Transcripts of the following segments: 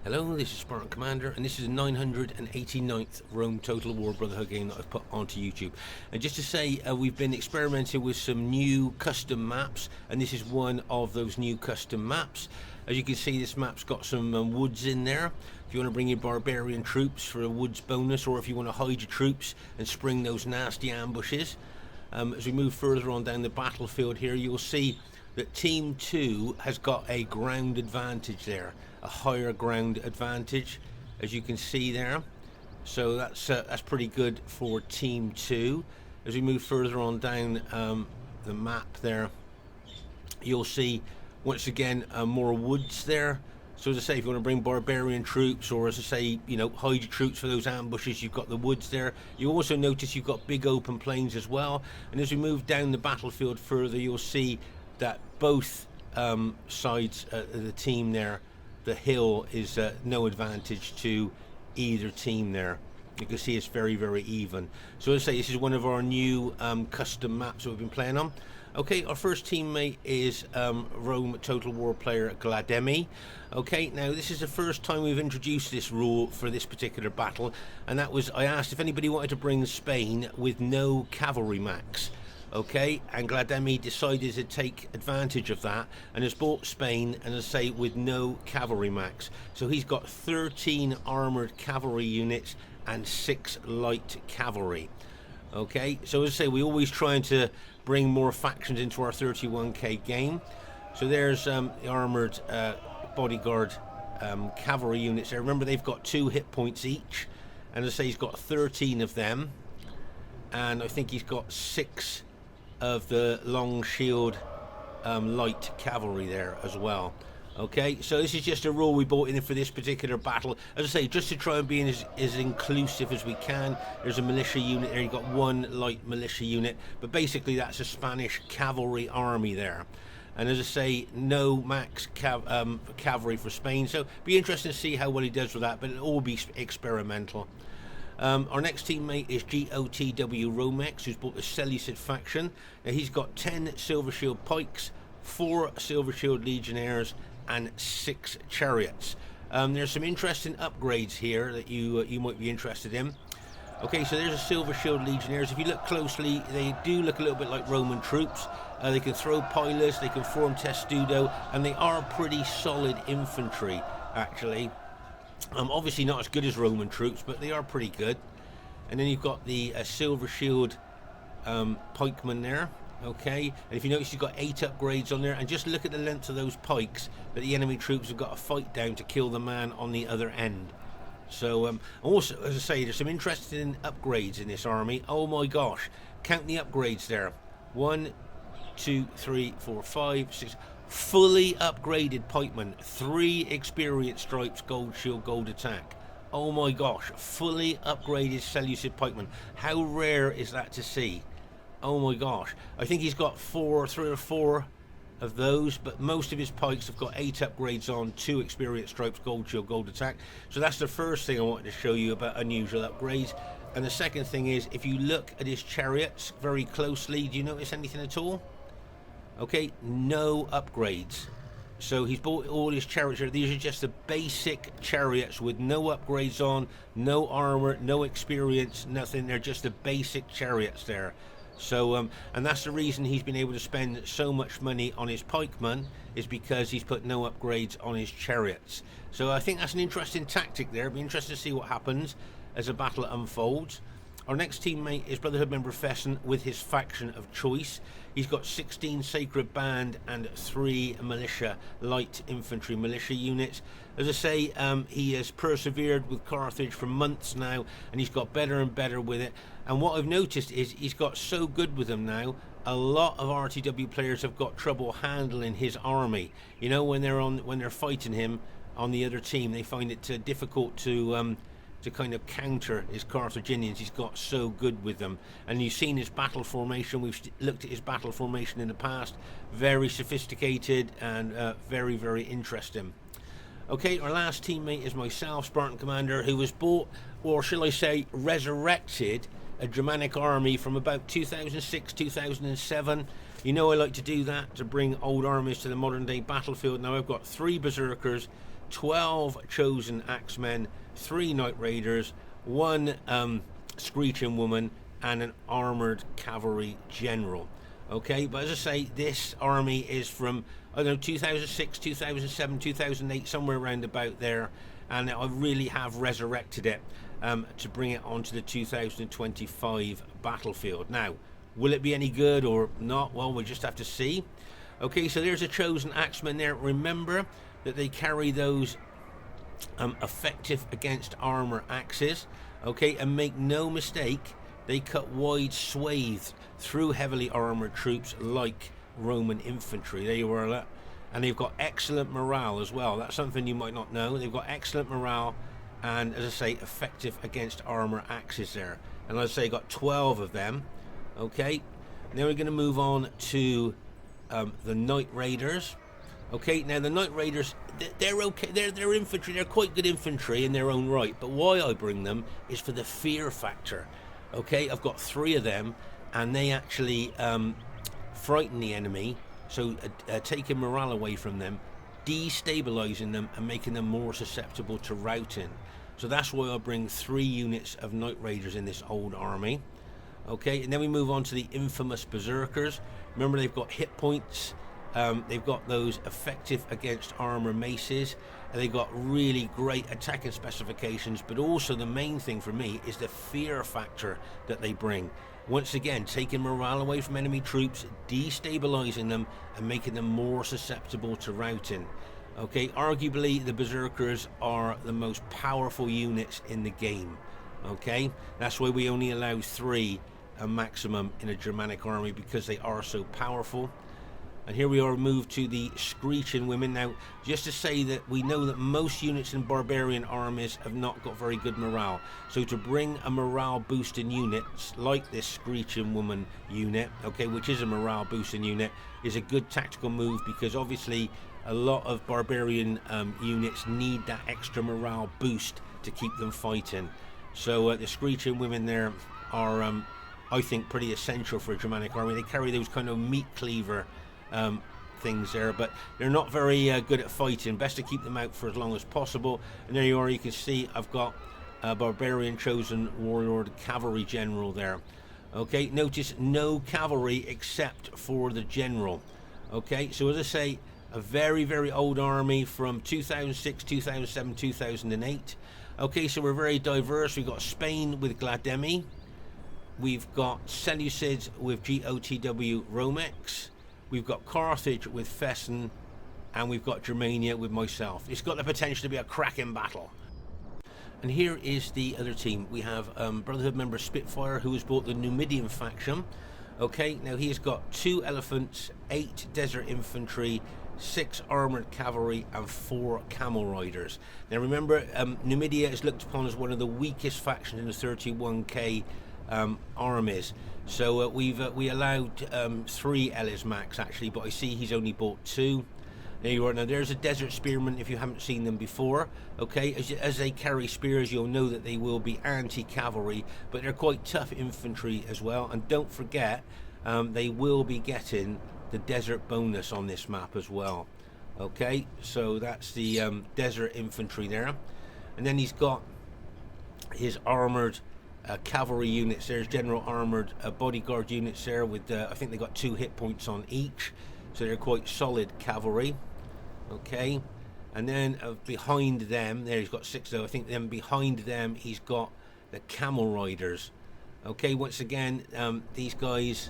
Hello, this is Spartan Commander, and this is the 989th Rome Total War Brotherhood game that I've put onto YouTube. And just to say, we've been experimenting with some new custom maps, and this is one of those new custom maps. As you can see, this map's got some woods in there. If you want to bring your barbarian troops for a woods bonus, or if you want to hide your troops and spring those nasty ambushes. As we move further on down the battlefield here, you'll see that Team 2 has got a ground advantage there, a higher ground advantage, as you can see there. So that's pretty good for Team 2. As we move further on down the map there, you'll see once again more woods there. So as I say, if you want to bring barbarian troops, or as I say, you know, hide your troops for those ambushes, you've got the woods there. You also notice you've got big open plains as well. And as we move down the battlefield further, you'll see that both sides of the team there, the hill is no advantage to either team there. You can see it's very, very even. So as I say, this is one of our new custom maps that we've been playing on. Okay, our first teammate is Rome Total War player Glademmy. Okay, now this is the first time we've introduced this rule for this particular battle, and that was, I asked if anybody wanted to bring Spain with no cavalry max. Okay, and Glademmy decided to take advantage of that and has bought Spain, and as I say, with no cavalry max. So he's got 13 armoured cavalry units and 6 light cavalry. Okay, so as I say, we're always trying to bring more factions into our 31k game. So there's the armoured bodyguard cavalry units there. Remember, they've got 2 hit points each, and as I say, he's got 13 of them, and I think he's got 6 of the long shield light cavalry there as well. Okay, so this is just a rule we brought in for this particular battle, as I say, just to try and be as inclusive as we can. There's a militia unit there, you've got 1 light militia unit, but basically that's a Spanish cavalry army there. And as I say, no max cavalry for Spain, so be interesting to see how well he does with that, but it'll all be experimental. Our next teammate is GoTW Romex, who's bought the Seleucid faction. Now he's got 10 Silver Shield Pikes, 4 Silver Shield Legionnaires, and 6 chariots. There's some interesting upgrades here that you might be interested in. Okay, so there's a Silver Shield Legionnaires. If you look closely, they do look a little bit like Roman troops. They can throw pilas, they can form testudo, and they are pretty solid infantry, actually. Obviously not as good as Roman troops, but they are pretty good. And then you've got the Silver Shield pikeman there. Okay, and if you notice, you've got 8 upgrades on there, and just look at the length of those pikes that the enemy troops have got to fight down to kill the man on the other end. So also, as I say, there's some interesting upgrades in this army. Oh my gosh, count the upgrades there. 1, 2, 3, 4, 5, 6 fully upgraded pikemen, 3 experience stripes, gold shield, gold attack. Oh my gosh, fully upgraded Seleucid pikemen. How rare is that to see? Oh my gosh, I think he's got 3 or 4 of those, but most of his pikes have got 8 upgrades on, 2 experience stripes, gold shield, gold attack. So that's the first thing I wanted to show you about unusual upgrades. And the second thing is, if you look at his chariots very closely, do you notice anything at all? Okay, no upgrades. So he's bought all his chariots. These are just the basic chariots with no upgrades on, no armor, no experience, nothing. They're just the basic chariots there. So and that's the reason he's been able to spend so much money on his pikemen, is because he's put no upgrades on his chariots. So I think that's an interesting tactic there. It'll be interesting to see what happens as the battle unfolds. Our next teammate is Brotherhood member Fesen with his faction of choice. He's got 16 Sacred Band and 3 militia, light infantry militia units. As I say, he has persevered with Carthage for months now, and he's got better and better with it. And what I've noticed is he's got so good with them now, a lot of RTW players have got trouble handling his army. You know, when they're fighting him on the other team, they find it difficult to kind of counter his Carthaginians. He's got so good with them, and you've seen his battle formation. We've looked at his battle formation in the past. Very sophisticated and very, very interesting. Okay, our last teammate is myself, Spartan Commander, who was bought, or shall I say resurrected, a Germanic army from about 2006, 2007. You know I like to do that, to bring old armies to the modern day battlefield. Now I've got 3 berserkers, 12 chosen axemen, 3 knight raiders, 1 screeching woman, and an armored cavalry general. Okay, but as I say, this army is from, I don't know, 2006, 2007, 2008, somewhere around about there, and I really have resurrected it to bring it onto the 2025 battlefield. Now, will it be any good or not? Well, we'll just have to see. Okay, so there's a chosen axeman there. Remember that they carry those effective against armor axes. Okay, and make no mistake, they cut wide swathes through heavily armored troops like Roman infantry. There you are. And they've got excellent morale as well. That's something you might not know. They've got excellent morale and, as I say, effective against armor axes there. And as I say, got 12 of them. Okay, now we're going to move on to the Knight Raiders. Okay, now the Knight Raiders, they're okay. They're infantry. They're quite good infantry in their own right. But why I bring them is for the fear factor. Okay, I've got 3 of them, and they actually frighten the enemy. So taking morale away from them, destabilizing them, and making them more susceptible to routing. So that's why I bring 3 units of Knight Raiders in this old army. Okay, and then we move on to the infamous Berserkers. Remember, they've got hit points. They've got those effective against armor maces, and they've got really great attacking specifications, but also the main thing for me is the fear factor that they bring. Once again, taking morale away from enemy troops, destabilizing them, and making them more susceptible to routing. Okay, arguably the Berserkers are the most powerful units in the game. Okay, that's why we only allow 3 a maximum in a Germanic army, because they are so powerful. And here we are, moved to the Screeching Women. Now, just to say that we know that most units in barbarian armies have not got very good morale. So to bring a morale boosting unit like this Screeching Woman unit, okay, which is a morale boosting unit, is a good tactical move, because obviously a lot of barbarian units need that extra morale boost to keep them fighting. So the Screeching Women there are, I think, pretty essential for a Germanic army. They carry those kind of meat cleaver things there, but they're not very good at fighting. Best to keep them out for as long as possible. And there you are, you can see I've got a barbarian chosen warlord cavalry general there. Okay, notice no cavalry except for the general. Okay, so as I say, a very, very old army from 2006, 2007, 2008. Okay, so we're very diverse. We've got Spain with Glademmy. We've got Seleucids with GoTW Romex. We've got Carthage with Fesen, and we've got Germania with myself. It's got the potential to be a cracking battle. And here is the other team. We have Brotherhood member Spitfyr, who has bought the Numidian faction. Okay, now he has got 2 elephants, 8 desert infantry, 6 armored cavalry, and 4 camel riders. Now remember, Numidia is looked upon as one of the weakest factions in the 31k armies. So we allowed 3 Ellis max actually, but I see he's only bought 2. There you are. Now there's a desert spearman if you haven't seen them before. Okay, as they carry spears, you'll know that they will be anti-cavalry, but they're quite tough infantry as well. And don't forget, they will be getting the desert bonus on this map as well. Okay, so that's the desert infantry there. And then he's got his armored cavalry units. There's general armored bodyguard units there with I think they got 2 hit points on each, so they're quite solid cavalry. Okay, and then behind them, there he's got 6 though. I think then behind them he's got the camel riders. Okay, once again, these guys,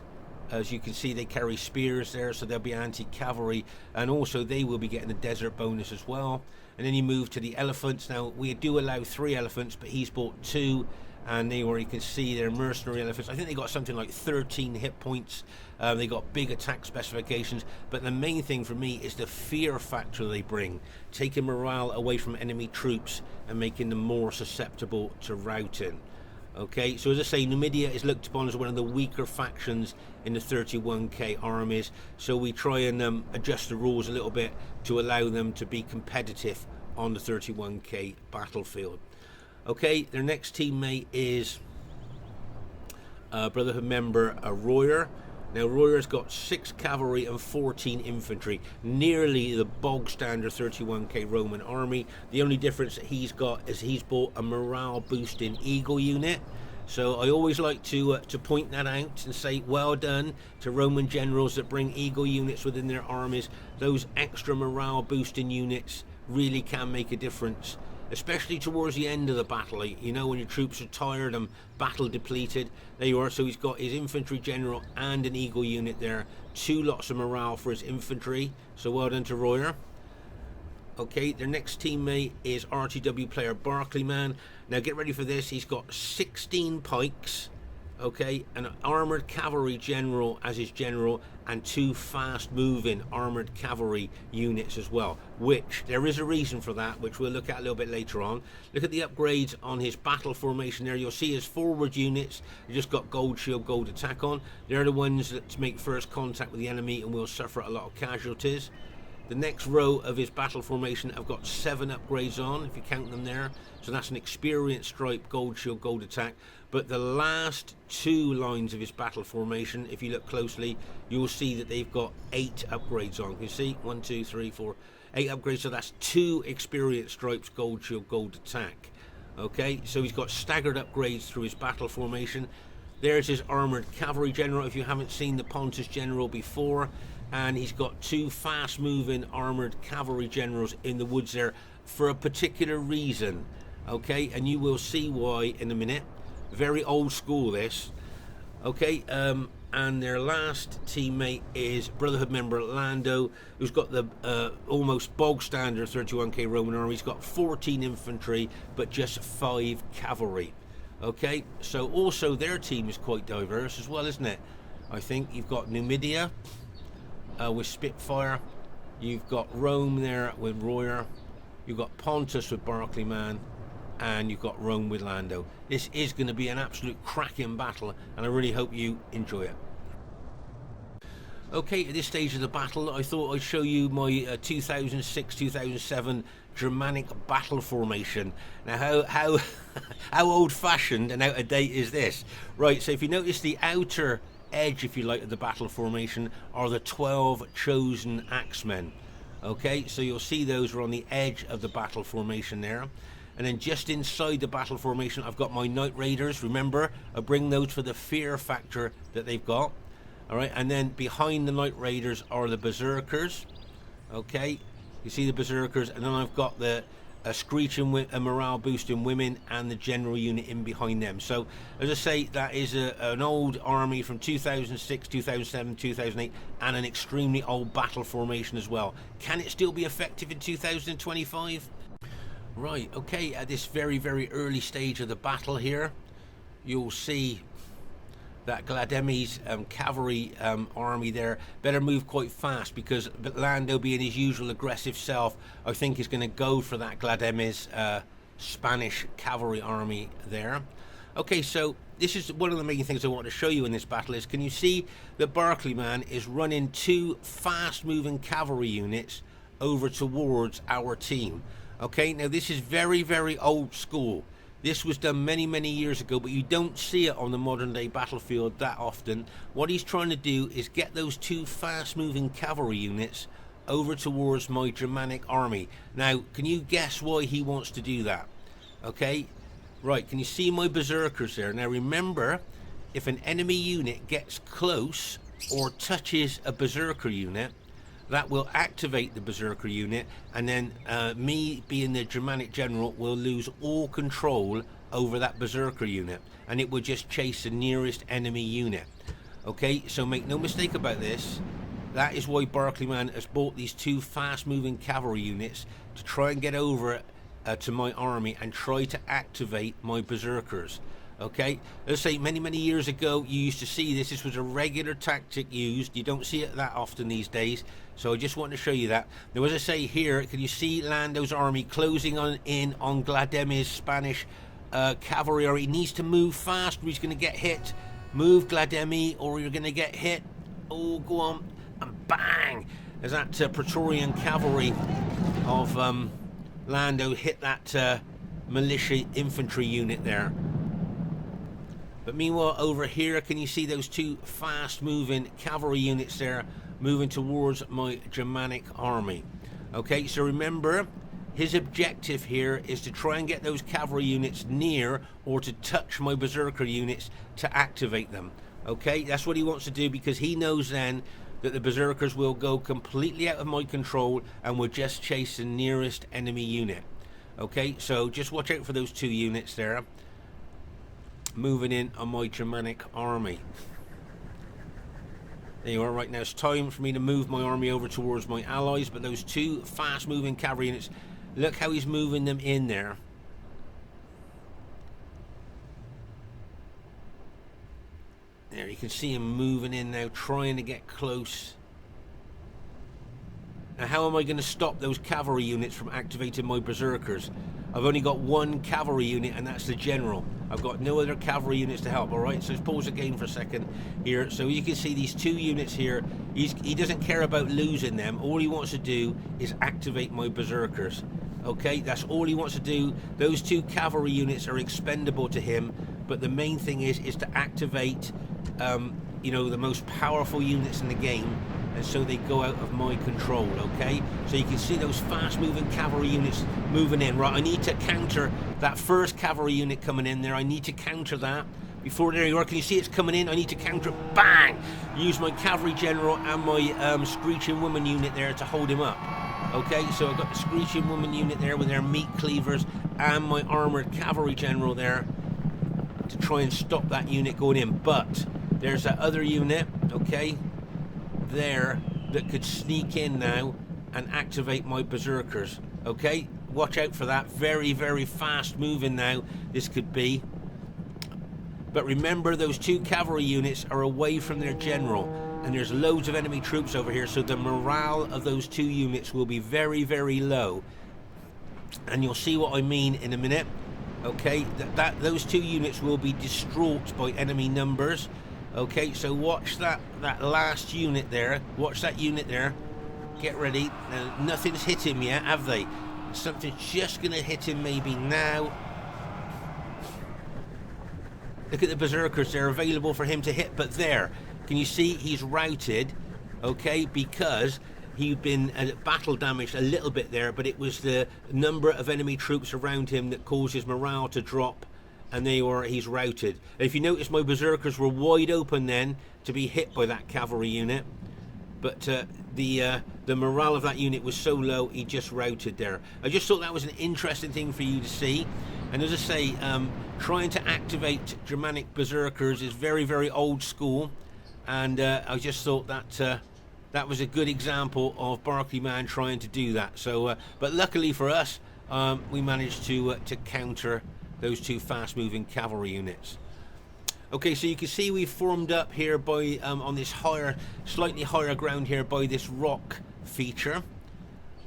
as you can see, they carry spears there, so they'll be anti-cavalry, and also they will be getting the desert bonus as well. And then you move to the elephants. Now we do allow 3 elephants, but he's bought 2. And they, where you can see they're mercenary elephants. I think they got something like 13 hit points. They got big attack specifications. But the main thing for me is the fear factor they bring, taking morale away from enemy troops and making them more susceptible to routing. Okay, so as I say, Numidia is looked upon as one of the weaker factions in the 31k armies. So we try and adjust the rules a little bit to allow them to be competitive on the 31k battlefield. Okay, their next teammate is Brotherhood member Royer. Now Royer's got 6 cavalry and 14 infantry, nearly the bog standard 31k Roman army. The only difference that he's got is he's bought a morale boosting eagle unit. So I always like to point that out and say well done to Roman generals that bring eagle units within their armies. Those extra morale boosting units really can make a difference, especially towards the end of the battle, you know, when your troops are tired and battle depleted. There you are. So he's got his infantry general and an eagle unit there, 2 lots of morale for his infantry, so well done to Royer. Okay, their next teammate is RTW player Barclayman. Now get ready for this. He's got 16 pikes, okay, an armoured cavalry general as his general, and 2 fast-moving armoured cavalry units as well, which there is a reason for that, which we'll look at a little bit later on. Look at the upgrades on his battle formation there. You'll see his forward units, you just got gold shield, gold attack on. They're the ones that make first contact with the enemy and will suffer a lot of casualties. The next row of his battle formation have got 7 upgrades on, if you count them there. So that's an experienced stripe, gold shield, gold attack. But the last 2 lines of his battle formation, if you look closely, you'll see that they've got 8 upgrades on. You see, 1, 2, 3, 4, 8 upgrades. So that's 2 experienced stripes, gold shield, gold attack. Okay, so he's got staggered upgrades through his battle formation. There's his armoured cavalry general, if you haven't seen the Pontus general before. And he's got 2 fast-moving armoured cavalry generals in the woods there for a particular reason, okay? And you will see why in a minute. Very old school, this. Okay, and their last teammate is Brotherhood member Lando, who's got the almost bog standard 31k Roman army. He's got 14 infantry, but just 5 cavalry. Okay, so also their team is quite diverse as well, isn't it? I think you've got Numidia with Spitfyr, you've got Rome there with Royer, you've got Pontus with Barclayman, and you've got Rome with Lando. This is going to be an absolute cracking battle, and I really hope you enjoy it. Okay, at this stage of the battle, I thought I'd show you my 2006-2007 Germanic battle formation. Now, how old-fashioned and out of date is this? Right, so if you notice the outer edge, if you like, of the battle formation are the 12 chosen axemen. Okay, so you'll see those are on the edge of the battle formation there. And then just inside the battle formation, I've got my Knight Raiders. Remember, I bring those for the fear factor that they've got. All right, and then behind the Knight Raiders are the Berserkers. Okay, you see the Berserkers, and then I've got the screeching morale boosting women and the general unit in behind them. So as I say, that is an old army from 2006, 2007, 2008, and an extremely old battle formation as well. Can it still be effective in 2025? Right, okay, at this very, very early stage of the battle here, you'll see that Glademmy's cavalry army there better move quite fast, because Lando, being his usual aggressive self, I think is going to go for that Glademmy's Spanish cavalry army there. Okay, so this is one of the main things I want to show you in this battle is, can you see that Barclayman is running 2 fast-moving cavalry units over towards our team? Okay, now this is very, very old school. This was done many, many years ago, but you don't see it on the modern day battlefield that often. What he's trying to do is get those 2 fast-moving cavalry units over towards my Germanic army. Now, can you guess why he wants to do that? Okay, right, can you see my Berserkers there? Now remember, if an enemy unit gets close or touches a Berserker unit, that will activate the Berserker unit, and then me, being the Germanic general, will lose all control over that Berserker unit, and it will just chase the nearest enemy unit. Okay, so make no mistake about this, that is why Barclayman has bought these 2 fast-moving cavalry units to try and get over to my army and try to activate my Berserkers. Okay, let's say many years ago you used to see this. This was a regular tactic used. You don't see it that often these days, so I just want to show you that. Now, as I say here, can you see Lando's army closing in on Glademmy's Spanish cavalry? Or he needs to move fast or he's going to get hit. Move, Glademmy, or you're going to get hit. Oh, go on, and bang, as that Praetorian cavalry of Lando hit that militia infantry unit there. But meanwhile, over here, can you see those two fast-moving cavalry units there moving towards my Germanic army? Okay, so remember, his objective here is to try and get those cavalry units near or to touch my berserker units to activate them. Okay, that's what he wants to do, because he knows then that the berserkers will go completely out of my control and will just chase the nearest enemy unit. Okay, so just watch out for those two units there moving in on my Germanic army. There you are. Right now it's time for me to move my army over towards my allies, but those two fast moving cavalry units, look how he's moving them in there. There, you can see him moving in now, trying to get close. Now, how am I going to stop those cavalry units from activating my berserkers? I've only got one cavalry unit, and that's the general. I've got no other cavalry units to help. Alright, so let's pause the game for a second here. So you can see these two units here. He doesn't care about losing them. All he wants to do is activate my berserkers. Okay, that's all he wants to do. Those two cavalry units are expendable to him, but the main thing is to activate you know, the most powerful units in the game, and so they go out of my control. Okay, so you can see those fast moving cavalry units moving in. Right, I need to counter that first cavalry unit coming in there. I need to counter that before. There you are, can you see it's coming in? I need to counter it. Bang! Use my cavalry general and my screeching woman unit there to hold him up. Okay, so I've got the screeching woman unit there with their meat cleavers and my armored cavalry general there to try and stop that unit going in. But there's that other unit, okay, there, that could sneak in now and activate my berserkers. Okay, watch out for that. Very, very fast moving now this could be. But remember, those two cavalry units are away from their general, and there's loads of enemy troops over here, so the morale of those two units will be very, very low. And you'll see what I mean in a minute. Okay, those two units will be distraught by enemy numbers. Okay, so watch that last unit there. Watch that unit there. Get ready. Now, nothing's hit him yet, have they? Something's just going to hit him maybe now. Look at the berserkers. They're available for him to hit, but there. Can you see he's routed? Okay, because he'd been battle damaged a little bit there, but it was the number of enemy troops around him that caused his morale to drop, and he's routed. And if you notice, my berserkers were wide open then to be hit by that cavalry unit, but the morale of that unit was so low he just routed there. I just thought that was an interesting thing for you to see. And as I say, trying to activate Germanic berserkers is very, very old school, and I just thought that that was a good example of Barclayman trying to do that. So, but luckily for us, we managed to counter those two fast-moving cavalry units. Okay, so you can see we've formed up here by on this slightly higher ground here by this rock feature.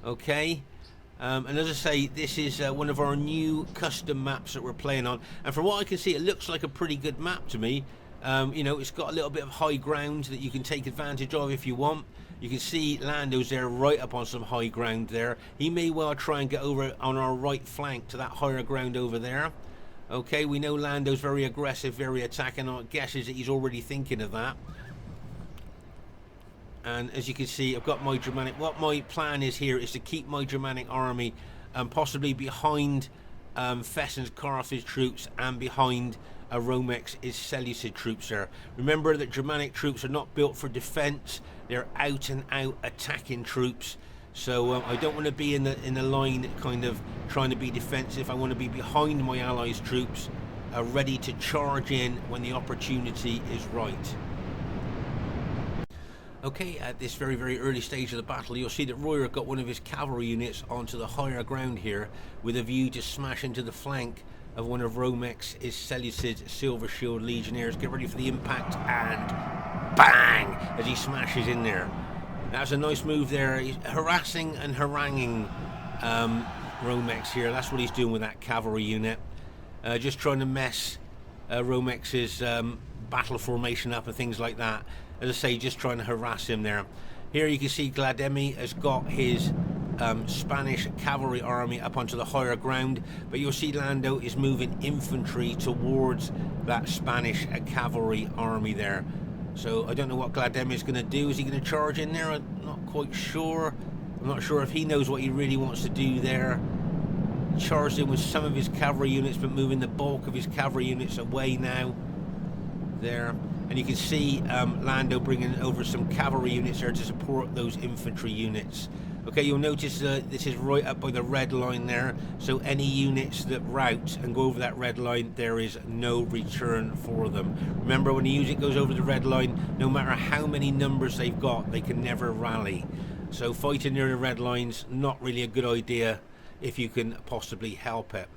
Okay, and as I say, this is one of our new custom maps that we're playing on. And from what I can see, it looks like a pretty good map to me. You know, it's got a little bit of high ground that you can take advantage of if you want. You can see Lando's there right up on some high ground there. He may well try and get over on our right flank to that higher ground over there. Okay, we know Lando's very aggressive, very attacking. Our guess is that he's already thinking of that. And as you can see, I've got my Germanic. What my plan is here is to keep my Germanic army possibly behind Fesen's Carthage troops and behind Romex is Seleucid troops there. Remember that Germanic troops are not built for defense. They're out and out attacking troops. So I don't want to be in the line kind of trying to be defensive. I want to be behind my allies' troops, ready to charge in when the opportunity is right. Okay, at this very, very early stage of the battle, you'll see that Royer got one of his cavalry units onto the higher ground here with a view to smash into the flank of one of Romex's Seleucid Silver Shield Legionnaires. Get ready for the impact, and bang! As he smashes in there. That's a nice move there. He's harassing and haranguing Romex here. That's what he's doing with that cavalry unit. Just trying to mess Romex's battle formation up and things like that. As I say, just trying to harass him there. Here you can see Glademmy has got his Spanish cavalry army up onto the higher ground, but you'll see Lando is moving infantry towards that Spanish cavalry army there. So I don't know what Glademmy is going to do. Is he going to charge in there? I'm not quite sure. I'm not sure if he knows what he really wants to do there. Charged in with some of his cavalry units, but moving the bulk of his cavalry units away now. There. And you can see Lando bringing over some cavalry units there to support those infantry units. Okay, you'll notice this is right up by the red line there, so any units that route and go over that red line, there is no return for them. Remember, when a unit goes over the red line, no matter how many numbers they've got, they can never rally. So fighting near the red line's not really a good idea if you can possibly help it.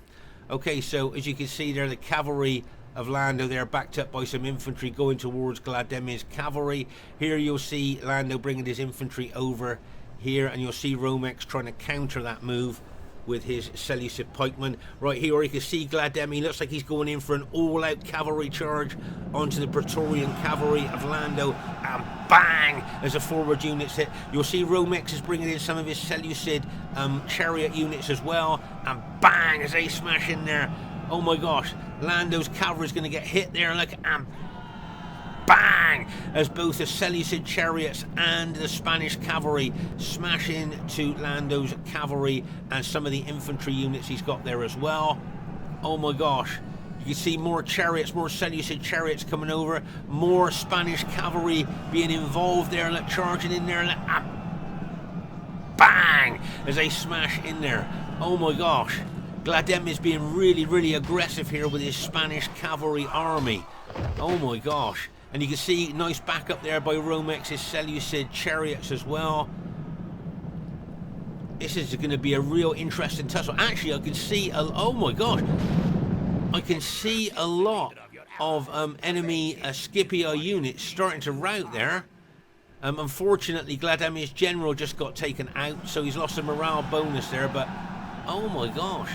Okay, so as you can see there, the cavalry of Lando there, backed up by some infantry going towards Glademmy's cavalry. Here you'll see Lando bringing his infantry over here, and you'll see Romex trying to counter that move with his Seleucid pikemen. Right here you can see Glademmy, looks like he's going in for an all-out cavalry charge onto the Praetorian cavalry of Lando, and bang, as the forward units hit. You'll see Romex is bringing in some of his Seleucid chariot units as well, and bang, as they smash in there. Oh my gosh, Lando's cavalry is going to get hit there, like, and bang, as both the Seleucid chariots and the Spanish cavalry smash into Lando's cavalry and some of the infantry units he's got there as well. Oh my gosh, you can see more chariots, more Seleucid chariots coming over, more Spanish cavalry being involved there, like charging in there, like, bang, as they smash in there. Oh my gosh, Glademmy is being really, really aggressive here with his Spanish cavalry army. Oh my gosh. And you can see nice backup there by Romex's Seleucid chariots as well. This is going to be a real interesting tussle. Actually, I can see, oh my gosh, I can see a lot of enemy Scipii units starting to rout there. Unfortunately, Glademmy's general just got taken out, so he's lost a morale bonus there, but oh my gosh.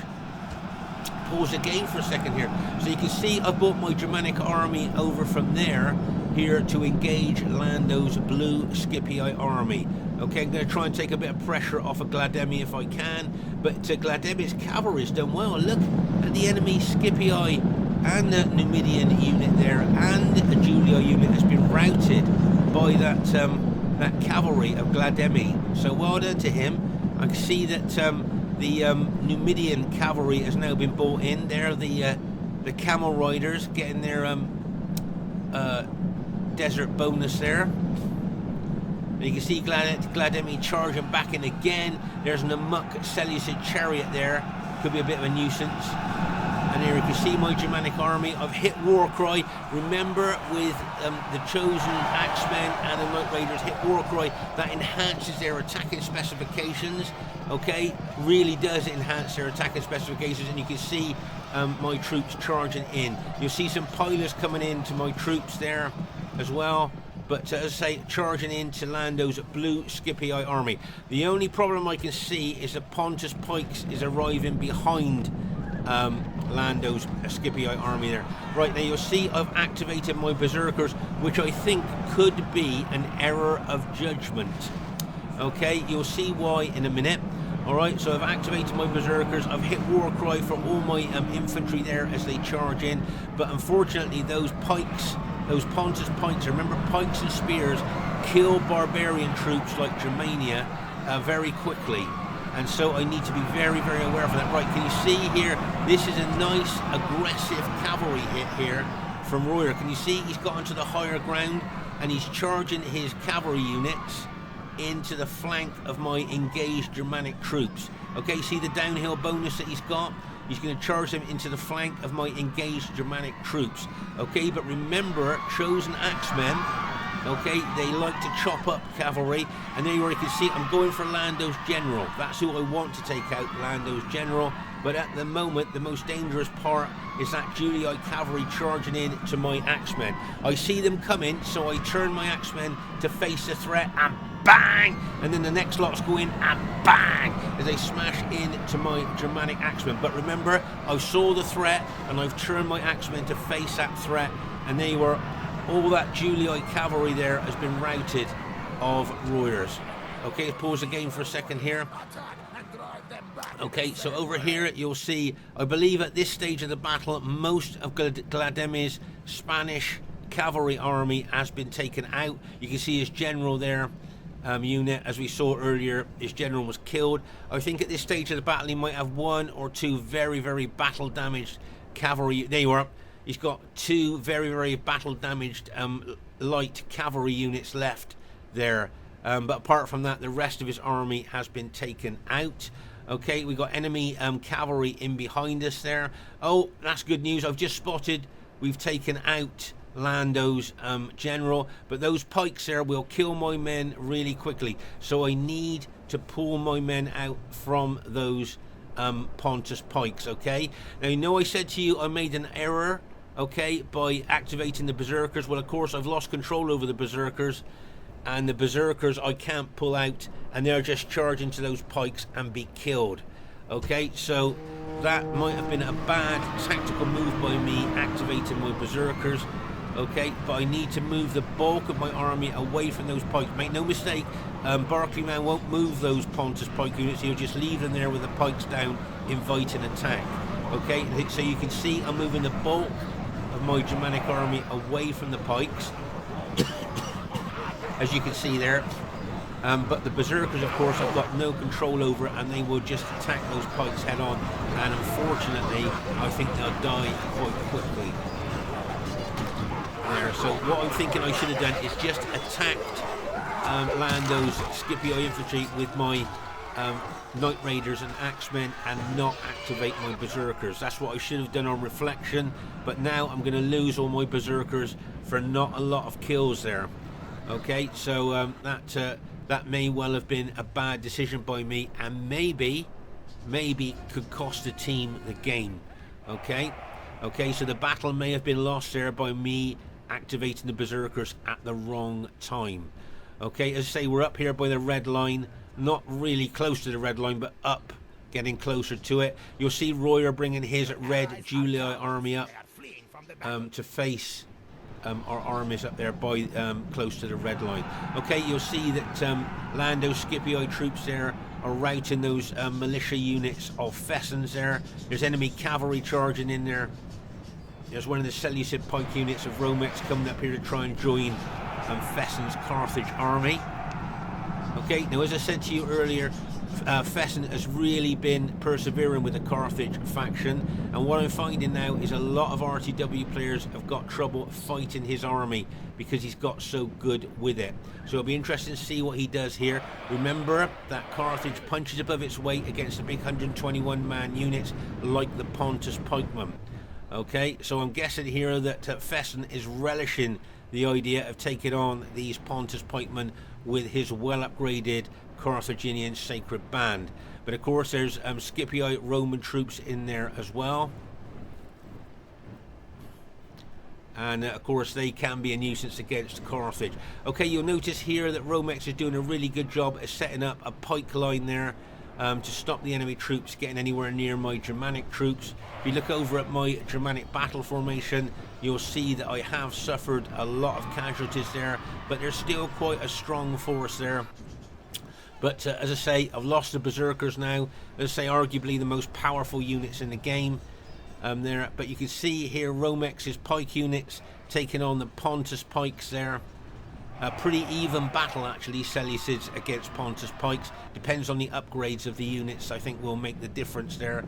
Pause the game for a second here. So you can see I brought my Germanic army over from there here to engage Lando's blue Scipii army. Okay, I'm going to try and take a bit of pressure off of Glademmy if I can, but Glademmy's cavalry's done well. Look at the enemy Scipii and the Numidian unit there, and a Julia unit has been routed by that that cavalry of Glademmy. So well done to him. I can see that the Numidian cavalry has now been brought in. They're the camel riders getting their desert bonus there. And you can see Glademmy charging back in again. There's an amok Seleucid chariot there. Could be a bit of a nuisance. And here you can see my Germanic army. I've hit Warcry. Remember, with the chosen Axemen and the Night Raiders, hit Warcry. That enhances their attacking specifications. Okay, really does enhance their attacking specifications. And you can see my troops charging in. You'll see some pilots coming in to my troops there as well. But as I say, charging into Lando's blue Scipii army. The only problem I can see is that Pontus Pikes is arriving behind Lando's Scipii army there. Right, now you'll see I've activated my berserkers, which I think could be an error of judgment. Okay, you'll see why in a minute. Alright, so I've activated my berserkers. I've hit Warcry for all my infantry there as they charge in, but unfortunately those pikes, those Pontus pikes, remember pikes and spears kill barbarian troops like Germania very quickly. And so I need to be very, very aware of that. Right, can you see here, this is a nice aggressive cavalry hit here from Royer. Can you see he's got onto the higher ground and he's charging his cavalry units into the flank of my engaged Germanic troops. Okay, see the downhill bonus that he's got? He's going to charge them into the flank of my engaged Germanic troops. Okay, but remember, chosen axemen, okay, they like to chop up cavalry. And there you can see I'm going for Lando's general. That's who I want to take out, Lando's general. But at the moment, the most dangerous part is that Julii cavalry charging in to my axemen. I see them coming, so I turn my axemen to face the threat, and bang! And then the next lots go in, and bang! As they smash into my Germanic axemen. But remember, I saw the threat, and I've turned my axemen to face that threat. And there you are. All that Julii cavalry there has been routed of Royers. Okay, pause the game for a second here. Okay, so over here you'll see, I believe at this stage of the battle, most of Glademmy's Spanish cavalry army has been taken out. You can see his general there, unit, as we saw earlier, his general was killed. I think at this stage of the battle he might have one or two very, very battle damaged cavalry. There you are. He's got two very, very battle damaged light cavalry units left there. But apart from that, the rest of his army has been taken out. Okay, we got enemy cavalry in behind us there. Oh, that's good news. I've just spotted we've taken out Lando's general, but those pikes there will kill my men really quickly. So I need to pull my men out from those Pontus pikes. Okay, now you know I said to you I made an error, okay, by activating the berserkers. Well, of course I've lost control over the berserkers, and the berserkers I can't pull out, and they're just charging to those pikes and be killed. Okay, so that might have been a bad tactical move by me activating my berserkers. Okay, but I need to move the bulk of my army away from those pikes. Make no mistake, Barclayman won't move those Pontus pike units. He'll just leave them there with the pikes down, invite an attack. Okay, so you can see I'm moving the bulk of my Germanic army away from the pikes, as you can see there. But the berserkers, of course, I've got no control over, and they will just attack those pikes head on. And unfortunately, I think they'll die quite quickly. There. So what I'm thinking I should have done is just attacked Lando's Scipio infantry with my Knight Raiders and Axemen and not activate my berserkers. That's what I should have done on reflection, but now I'm going to lose all my berserkers for not a lot of kills there. Okay, so that may well have been a bad decision by me, and maybe could cost the team the game. Okay, so the battle may have been lost there by me activating the berserkers at the wrong time. Okay, as I say, we're up here by the red line, not really close to the red line, but up, getting closer to it. You'll see Royer bringing his red Julii army up to face our armies up there by close to the red line. Okay, you'll see that Lando's Scipio troops there are routing those militia units of Fesens there. There's enemy cavalry charging in there. There's one of the Seleucid pike units of Romex coming up here to try and join Fesen's Carthage army. Okay, now as I said to you earlier, Fesen has really been persevering with the Carthage faction, and what I'm finding now is a lot of RTW players have got trouble fighting his army because he's got so good with it. So it'll be interesting to see what he does here. Remember that Carthage punches above its weight against the big 121 man units like the Pontus pikemen. Okay, so I'm guessing here that Fesen is relishing the idea of taking on these Pontus pikemen with his well upgraded Carthaginian sacred band. But of course there's Scipio Roman troops in there as well, and of course they can be a nuisance against Carthage. Okay, you'll notice here that Romex is doing a really good job of setting up a pike line there to stop the enemy troops getting anywhere near my Germanic troops. If you look over at my Germanic battle formation, you'll see that I have suffered a lot of casualties there, but there's still quite a strong force there. But as I say, I've lost the berserkers now. As I say, arguably the most powerful units in the game there. But you can see here Romex's pike units taking on the Pontus pikes there. A pretty even battle actually, Seleucids against Pontus pikes. Depends on the upgrades of the units, I think, will make the difference there.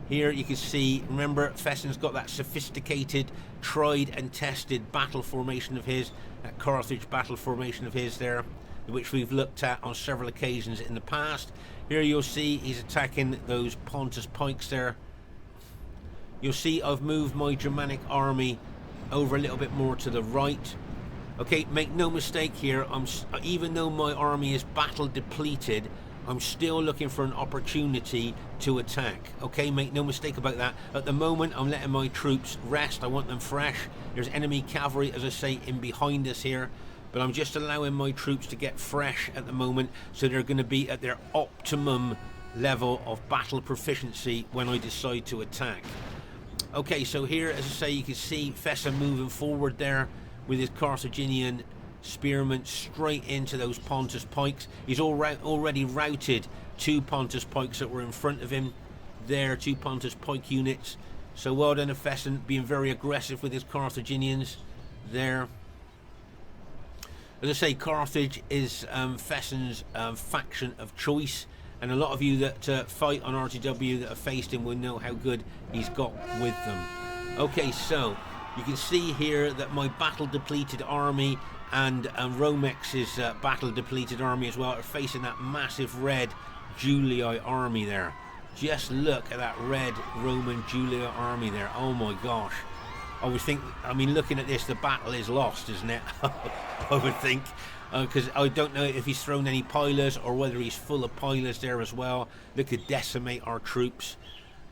Here you can see, remember, Fesen's got that sophisticated, tried and tested battle formation of his, that Carthage battle formation of his there, which we've looked at on several occasions in the past. Here you'll see he's attacking those Pontus pikes there. You'll see I've moved my Germanic army over a little bit more to the right. Okay, make no mistake here, even though my army is battle depleted, I'm still looking for an opportunity to attack. Okay, make no mistake about that. At the moment, I'm letting my troops rest. I want them fresh. There's enemy cavalry, as I say, in behind us here. But I'm just allowing my troops to get fresh at the moment, so they're going to be at their optimum level of battle proficiency when I decide to attack. Okay, so here, as I say, you can see Fesen moving forward there with his Carthaginian spearmen straight into those Pontus pikes. He's already routed 2 Pontus pikes that were in front of him. There, 2 Pontus pike units. So well done to Fesen, being very aggressive with his Carthaginians there. As I say, Carthage is Fesen's faction of choice, and a lot of you that fight on RTW that have faced him will know how good he's got with them. Okay, so you can see here that my battle depleted army and Romex's battle depleted army as well are facing that massive red Julii army there. Just look at that red Roman Julii army there. Oh my gosh. I would think, I mean, looking at this, the battle is lost, isn't it? I would think. Because I don't know if he's thrown any pilers or whether he's full of pilers there as well that could decimate our troops.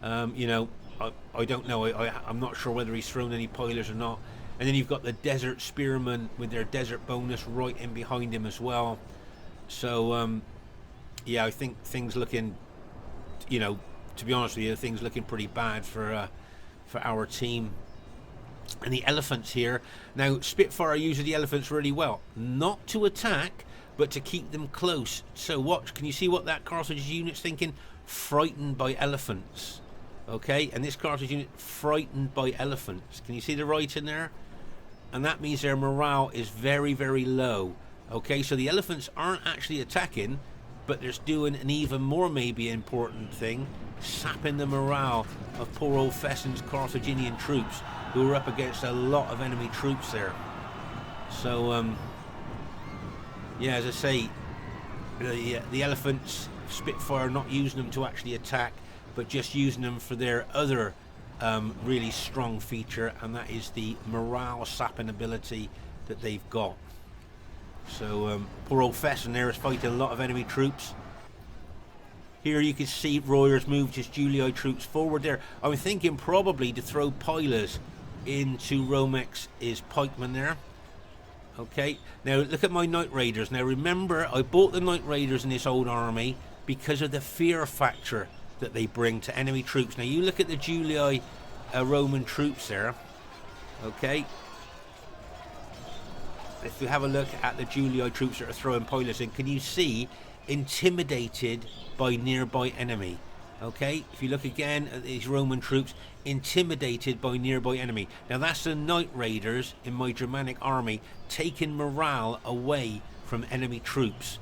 You know, I don't know. I'm not sure whether he's thrown any pilers or not. And then you've got the desert spearmen with their desert bonus right in behind him as well. So, yeah, I think things looking, you know, to be honest with you, things looking pretty bad for our team. And the elephants here. Now, Spitfyr uses the elephants really well. Not to attack, but to keep them close. So watch, can you see what that Carthage unit's thinking? Frightened by elephants. Okay, and this Carthage unit, frightened by elephants. Can you see the writing there? And that means their morale is very, very low. Okay, so the elephants aren't actually attacking, but they're doing an even more maybe important thing, sapping the morale of poor old Fesen's Carthaginian troops, who are up against a lot of enemy troops there. So, yeah, as I say, the elephants, Spitfyr, not using them to actually attack, but just using them for their other really strong feature, and that is the morale sapping ability that they've got. So, poor old Fesen there is fighting a lot of enemy troops. Here you can see Royer's moved his Julii troops forward there. I was thinking probably to throw pilers into Romex's pikemen there. Okay, now look at my Knight Raiders. Now remember, I bought the Knight Raiders in this old army because of the fear factor that they bring to enemy troops. Now you look at the Julii Roman troops there. Okay, if you have a look at the Julii troops that are throwing pilers in, can you see intimidated by nearby enemy? Okay, if you look again at these Roman troops, intimidated by nearby enemy. Now that's the Knight Raiders in my Germanic army taking morale away from enemy troops.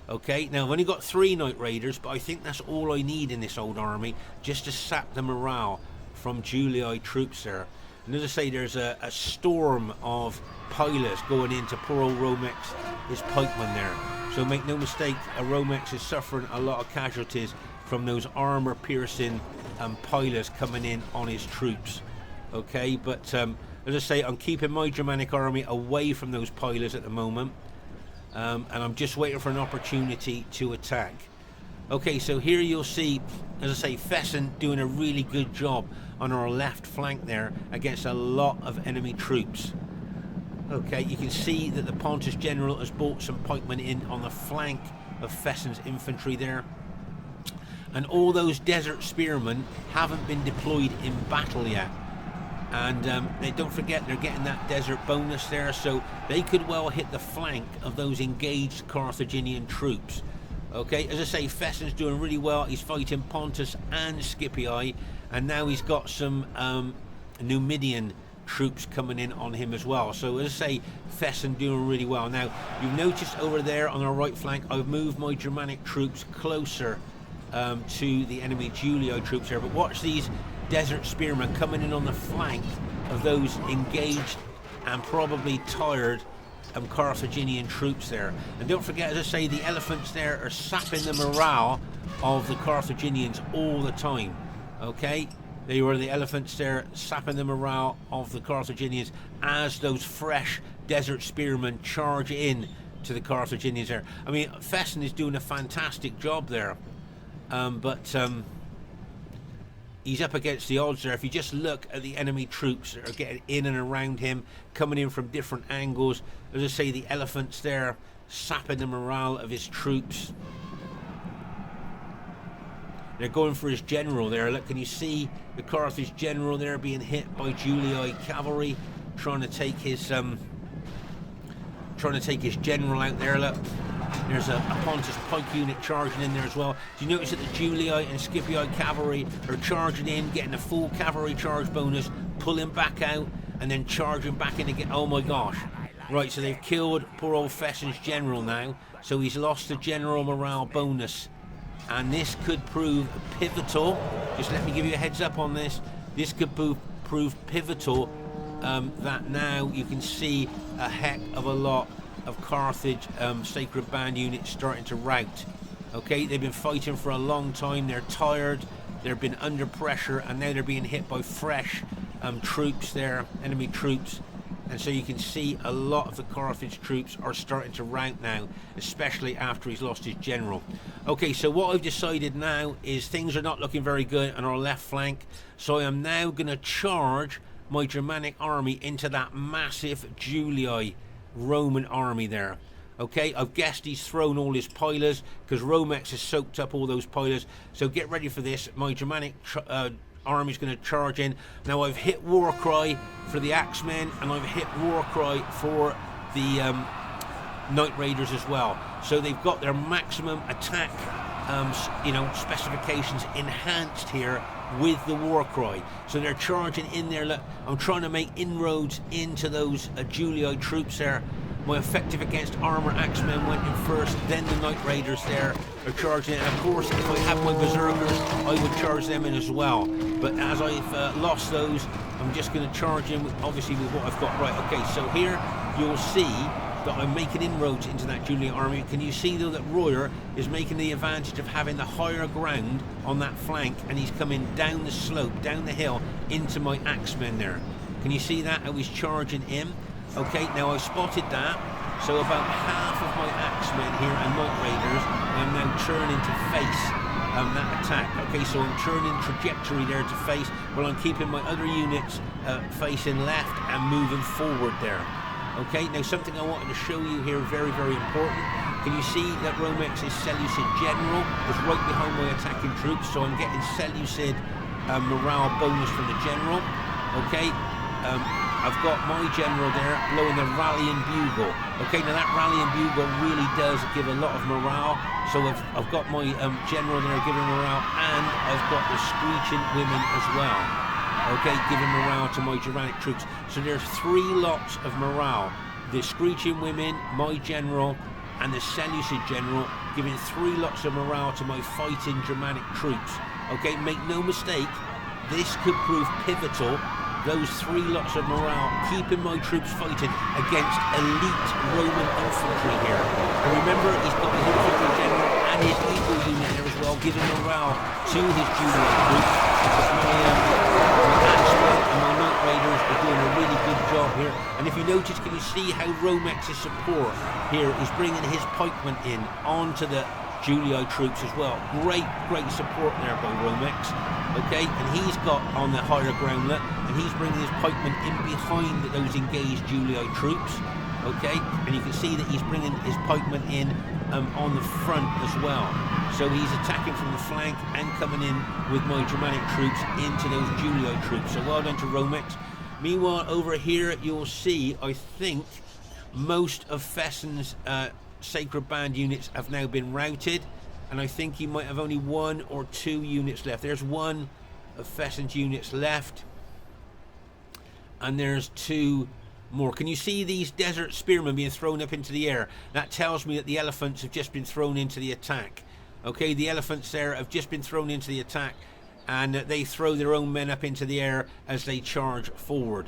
Okay, now I've only got 3 Knight Raiders, but I think that's all I need in this old army, just to sap the morale from Julii troops there. And as I say, there's a storm of pilers going into poor old Romex, his pikeman there. So make no mistake, Romex is suffering a lot of casualties from those armor-piercing pilers coming in on his troops. Okay, but as I say, I'm keeping my Germanic army away from those pilers at the moment, and I'm just waiting for an opportunity to attack. Okay, so here you'll see, as I say, Fesen doing a really good job on our left flank there against a lot of enemy troops. Okay, you can see that the Pontus general has brought some pikemen in on the flank of Fesen's infantry there. And all those desert spearmen haven't been deployed in battle yet. And they don't forget they're getting that desert bonus there, so they could well hit the flank of those engaged Carthaginian troops. Okay, as I say, Fesen's doing really well. He's fighting Pontus and Scipii, and now he's got some Numidian troops coming in on him as well. So as I say, Fesen doing really well. Now, you've noticed over there on our right flank, I've moved my Germanic troops closer to the enemy Julii troops here. But watch these desert spearmen coming in on the flank of those engaged and probably tired Carthaginian troops there. And don't forget, as I say, the elephants there are sapping the morale of the Carthaginians all the time. Okay, they were the elephants there sapping the morale of the Carthaginians as those fresh desert spearmen charge in to the Carthaginians there. I mean, Fesen is doing a fantastic job there, but he's up against the odds there. If you just look at the enemy troops that are getting in and around him, coming in from different angles, as I say, the elephants there sapping the morale of his troops. They're going for his general there. Look, can you see the Carthage general there being hit by Julii cavalry, trying to take his trying to take his general out there. Look, there's a Pontus pike unit charging in there as well. Do you notice that the Julii and Scipii cavalry are charging in, getting a full cavalry charge bonus, pulling back out, and then charging back in again? Oh my gosh. Right, so they've killed poor old Fesen's general now, so he's lost the general morale bonus. And this could prove pivotal. Just let me give you a heads up on this. This could prove pivotal, that now you can see a heck of a lot of Carthage Sacred Band units starting to rout. Okay, they've been fighting for a long time. They're tired. They've been under pressure, and now they're being hit by fresh troops there, enemy troops. And so you can see a lot of the Carthage troops are starting to rout now, especially after he's lost his general. Okay, so what I've decided now is things are not looking very good on our left flank. So I am now going to charge my Germanic army into that massive Julii Roman army there. Okay, I've guessed he's thrown all his pilers because Romex has soaked up all those pilers. So get ready for this. My Germanic army's going to charge in. Now I've hit war cry for the Axemen, and I've hit war cry for the Knight Raiders as well. So they've got their maximum attack specifications enhanced here with the war cry. So they're charging in there. Look, I'm trying to make inroads into those Julii troops there. My effective against armor axemen went in first, then the Knight Raiders there are charging in. And of course, if I had my berserkers, I would charge them in as well. But as I've lost those, I'm just going to charge in, obviously, with what I've got. Right, okay, so here you'll see that I'm making inroads into that Julii army. Can you see, though, that Royer is making the advantage of having the higher ground on that flank, and he's coming down the slope, down the hill, into my axemen there. Can you see that, how he's charging in? Okay, now I've spotted that. So about half of my axemen here and Knight Raiders, I'm now turning to face that attack. Okay, so I'm turning trajectory there to face, while I'm keeping my other units facing left and moving forward there. Okay, now something I wanted to show you here, very, very important. Can you see that Romex's Seleucid general is right behind my attacking troops? So I'm getting Seleucid morale bonus from the general. Okay, I've got my general there blowing the rallying bugle. Okay, now that rallying bugle really does give a lot of morale. So I've got my general there giving morale, and I've got the screeching women as well. Okay, giving morale to my Germanic troops. So there's 3 lots of morale. The screeching women, my general, and the Seleucid general, giving 3 lots of morale to my fighting Germanic troops. Okay, make no mistake, this could prove pivotal. Those 3 lots of morale, keeping my troops fighting against elite Roman infantry here. And remember, he's got his infantry general and his eagle unit there as well, giving morale to his Julii troops. But my Axemen and my Knight Raiders are doing a really good job here. And if you notice, can you see how Romex's support here is bringing his pikemen in onto the Julii troops as well? Great support there by Romex. Okay, and he's got on the higher ground, look, and he's bringing his pikemen in behind those engaged Julii troops. Okay, and you can see that he's bringing his pikemen in on the front as well. So he's attacking from the flank and coming in with my Germanic troops into those Julii troops. So well done to Romex. Meanwhile, over here you'll see, I think, most of Fesen's Sacred Band units have now been routed, and I think he might have only 1 or 2 units left. There's 1 of Fesen's units left, and there's 2 more. Can you see these desert spearmen being thrown up into the air? That tells me that the elephants have just been thrown into the attack. Okay, the elephants there have just been thrown into the attack, and they throw their own men up into the air as they charge forward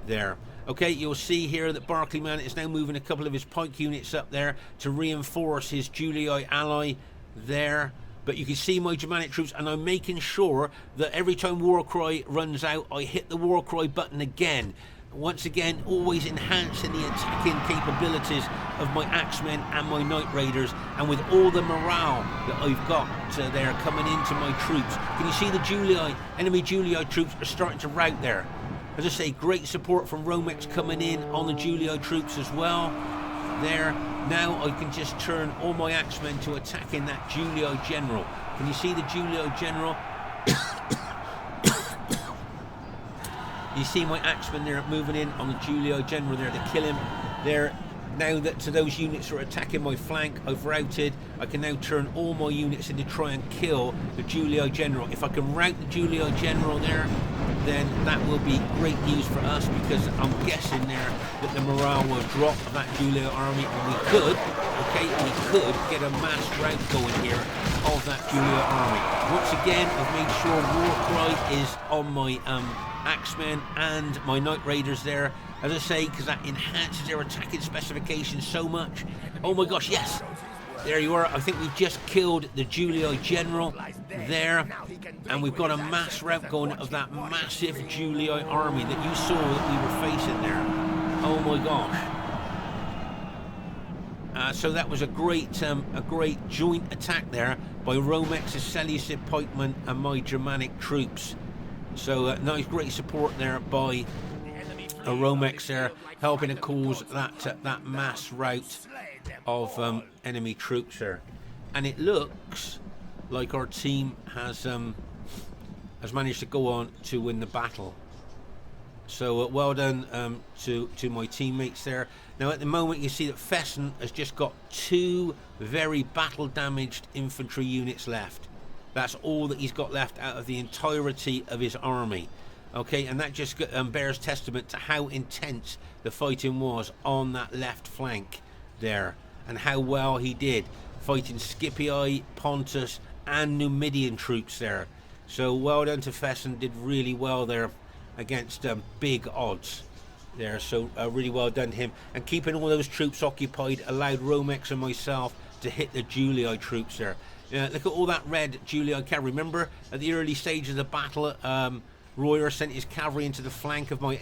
there. Okay, you'll see here that Barclayman is now moving a couple of his pike units up there to reinforce his Julii ally there. But you can see my Germanic troops, and I'm making sure that every time war cry runs out, I hit the war cry button again. Once again, always enhancing the attacking capabilities of my Axemen and my Knight Raiders, and with all the morale that I've got there coming into my troops. Can you see the Julii, enemy Julii troops are starting to rout there? As I say, great support from Romex coming in on the Julii troops as well. There, now I can just turn all my Axemen to attacking that Julii general. Can you see the Julii general? You see my Axemen there moving in on the Julii general there to kill him there now that those units are attacking my flank, I've routed. I can now turn all my units in to try and kill the Julii General. If I can rout the Julii General there, then that will be great news for us, because I'm guessing there that the morale will drop of that Julii army, and we could get a mass rout going here of that Julii army. Once again, I've made sure Warcry is on my Axemen and my Knight Raiders there, as I say, because that enhances their attacking specifications so much. Oh my gosh, yes! There you are. I think we've just killed the Julii General there, and we've got a mass rout going of that massive Julii army that you saw that we were facing there. Oh my gosh. So that was a great joint attack there by Romex's Seleucid pikemen and my Germanic troops. So nice, great support there by Romex there, helping to cause that mass rout of enemy troops there. And it looks like our team has managed to go on to win the battle. So well done to my teammates there. Now at the moment you see that Fesen has just got 2 very battle damaged infantry units left. That's all that he's got left out of the entirety of his army. Okay, and that just bears testament to how intense the fighting was on that left flank there, and how well he did fighting Scipii, Pontus and Numidian troops there. So well done to Fesen, did really well there against big odds there. So really well done to him, and keeping all those troops occupied allowed Romex and myself to hit the Julii troops there. Look at all that red Julii cavalry. Remember at the early stage of the battle, Royer sent his cavalry into the flank of my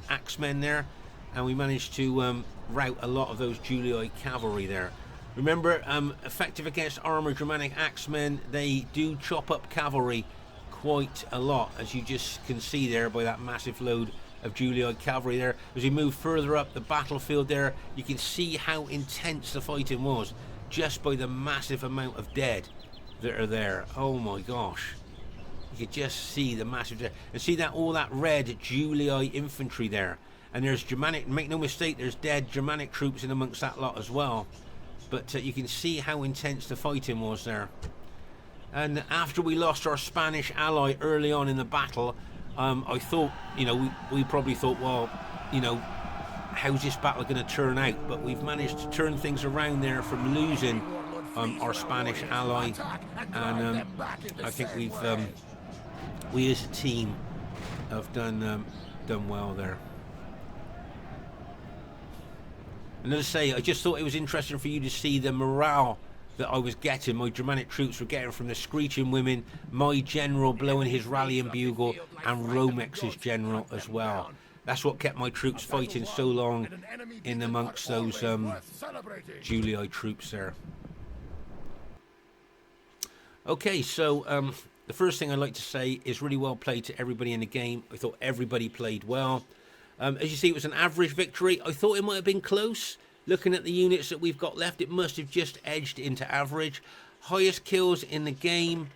axemen there, and we managed to rout a lot of those Julii cavalry there. Remember, effective against armoured Germanic axemen, they do chop up cavalry quite a lot, as you just can see there by that massive load of Julii cavalry there. As we move further up the battlefield there, you can see how intense the fighting was, just by the massive amount of dead that are there. Oh my gosh. You could just see the massive dead. And see that, all that red Julii infantry there. And there's Germanic, make no mistake, there's dead Germanic troops in amongst that lot as well. But you can see how intense the fighting was there. And after we lost our Spanish ally early on in the battle, I thought, we probably thought, well, how's this battle going to turn out? But we've managed to turn things around there from losing our Spanish ally, and I think we as a team have done well there. And as I say, I just thought it was interesting for you to see the morale that I was getting, my Germanic troops were getting from the Screeching Women, my general blowing his rallying bugle, and Romex's general as well. That's what kept my troops fighting so long in amongst those Julii troops there. Okay, so the first thing I'd like to say is really well played to everybody in the game. I thought everybody played well. As you see, it was an average victory. I thought it might have been close. Looking at the units that we've got left, it must have just edged into average. Highest kills in the game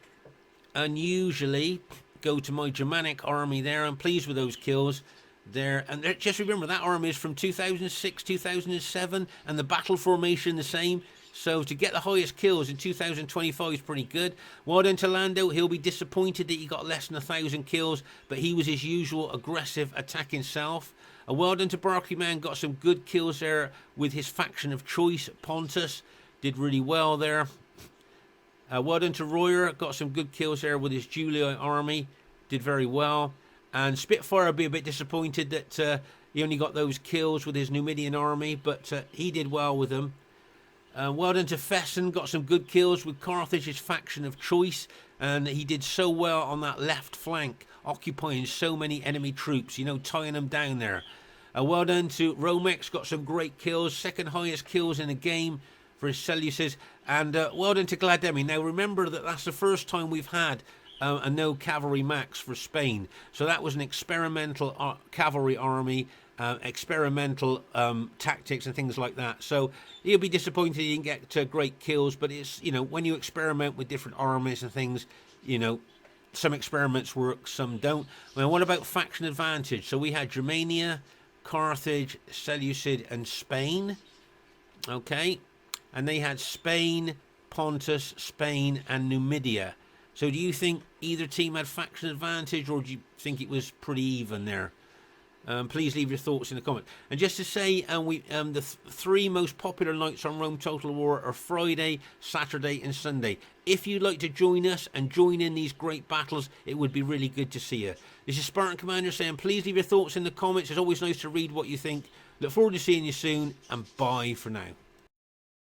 unusually go to my Germanic army there. I'm pleased with those kills there. And just remember, that army is from 2006, 2007, and the battle formation the same. So to get the highest kills in 2025 is pretty good. Well done to Lando. He'll be disappointed that he got less than 1,000 kills, but he was his usual aggressive attacking self. Well done to Barclayman, got some good kills there with his faction of choice. Pontus did really well there. Well done to Royer, got some good kills there with his Julii army, did very well. And Spitfyr will be a bit disappointed that he only got those kills with his Numidian army, but he did well with them. Well done to Fesen, got some good kills with Carthage's faction of choice, and he did so well on that left flank, occupying so many enemy troops, tying them down there. Well done to Romex, got some great kills, second highest kills in the game for his Seleucids, and well done to Glademmy. Now remember that that's the first time we've had a no cavalry max for Spain, so that was an experimental cavalry army, experimental tactics and things like that. So he'll be disappointed he didn't get great kills, but it's, when you experiment with different armies and things, some experiments work, some don't. Well, what about faction advantage? So we had Germania, Carthage, Seleucid, and Spain. Okay, and they had Spain, Pontus, Spain, and Numidia. So do you think either team had faction advantage, or do you think it was pretty even there? Please leave your thoughts in the comments. And just to say, the three most popular nights on Rome Total War are Friday, Saturday, and Sunday. If you'd like to join us and join in these great battles, it would be really good to see you. This is Spartan Commander saying, please leave your thoughts in the comments. It's always nice to read what you think. Look forward to seeing you soon, and bye for now.